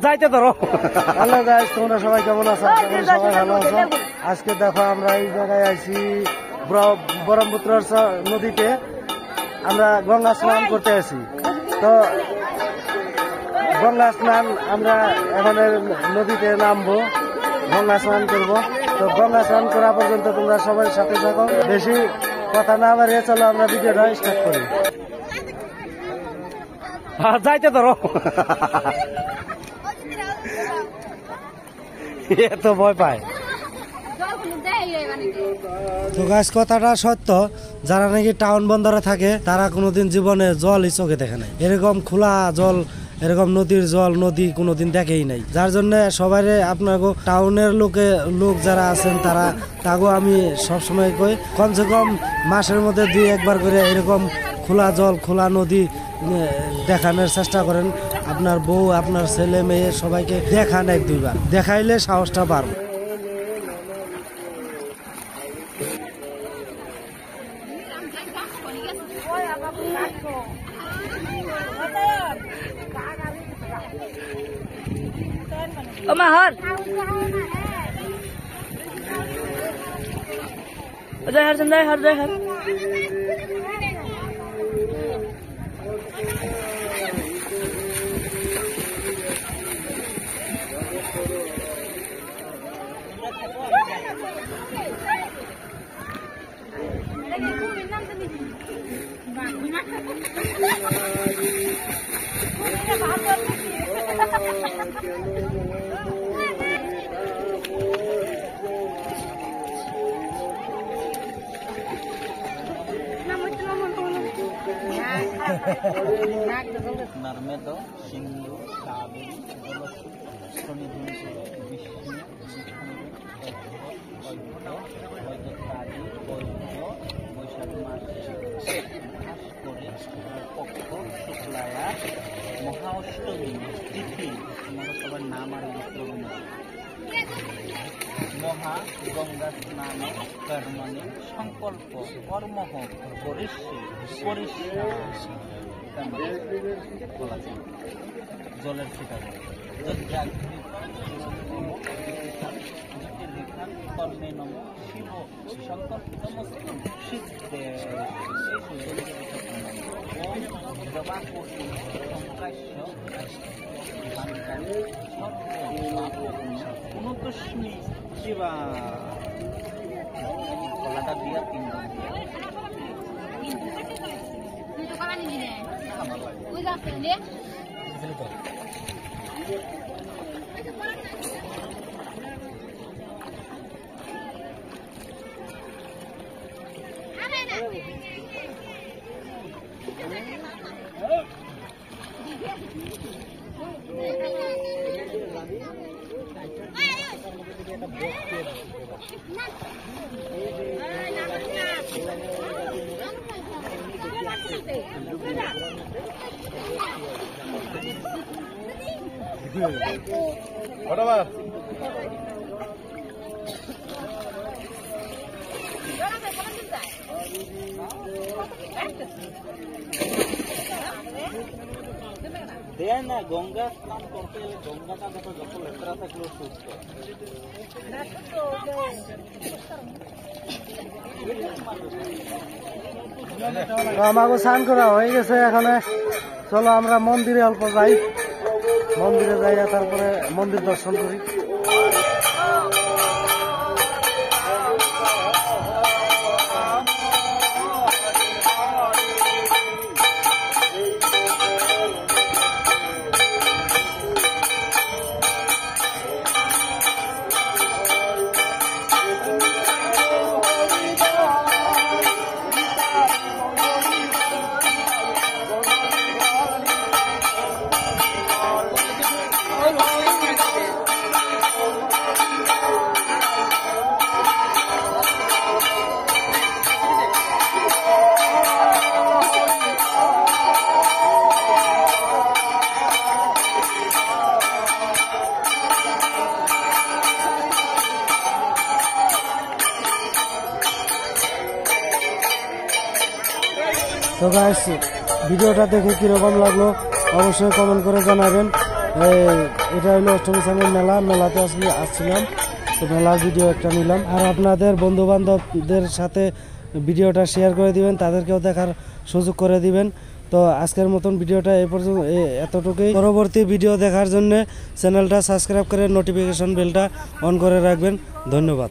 যাইতে ধরো। Hello guys, তোমরা সবাই কেমন আছো? সবাই ভালো আছো? আজকে দেখো আমরা এই জায়গায় আইছি ব্রহ্মপুত্র নদীতে, আমরা গঙ্গা স্নান করতে আছি। তো গঙ্গা স্নান আমরা এখন নদীতে নামবো, গঙ্গা স্নান করবো। তো গঙ্গা স্নান করা পর্যন্ত তোমরা সবাই সাথে থাকো, বেশি কথা না বাড়িয়ে চলো আমরা ভিডিওটা স্টার্ট করি। যাইতে ধরো। এত ভয় পায়। তো গাছ কথাটা সত্য, যারা নাকি টাউন বন্দরে থাকে তারা কোনোদিন জীবনে জলই চোখে দেখে নাই। এরকম খোলা জল, এরকম নদীর জল, নদী কোনোদিন দেখেই নাই। যার জন্য সবাই আপনার টাউনের লোক যারা আছেন তারা তাগো আমি সবসময় কই কমসে কম মাসের মধ্যে 2-1 বার করে এরকম খোলা জল, খোলা নদী দেখানোর চেষ্টা করেন। আপনার বউ, আপনার ছেলে মেয়ে সবাইকে দেখান 1-2 বার, দেখাইলে সাহসটা বাড়বে। Mahal. Har. Narmedo, Sindhu, Kaveri, Jalasu, Sonidhinsu, Vishnu, Vaidatari, Vaidya, Vaishakmasi, Bhaskore, Pokho, Shuklaya, Mahaostami, Tithi, Mahasabar Namar Vikrama, Moha, Ganga Snana, Karmani, Sankalpo, Kormoho, Porishi, Porisha, জলের শিকার কর্মে নম শিব সংকল্প সিদ্ধে পুনঃস্মি শিবা কলাটা দিয়া 3 Whatever. দেয় না গঙ্গা স্নান করতে গেলে গঙ্গাটা দেখো যত লেত্রা থাকলেও সুস্থ। আমাকে স্নান করা হয়ে গেছে, এখানে চলো আমরা মন্দিরে অল্প যাই, মন্দিরে যাই তারপরে মন্দির দর্শন করি। তো গাইস ভিডিওটা দেখে কীরকম লাগলো অবশ্যই কমেন্ট করে জানাবেন। এটা হলো অষ্টমী স্থানের মেলাতে আসছিলাম, তো মেলার ভিডিও একটা নিলাম। আর আপনাদের বন্ধু বান্ধবদের সাথে ভিডিওটা শেয়ার করে দিবেন, তাদেরকেও দেখার সুযোগ করে দিবেন। তো আজকের মতন ভিডিওটা এই পর্যন্ত এতটুকুই। পরবর্তী ভিডিও দেখার জন্য চ্যানেলটা সাবস্ক্রাইব করে নোটিফিকেশন বেলটা অন করে রাখবেন। ধন্যবাদ।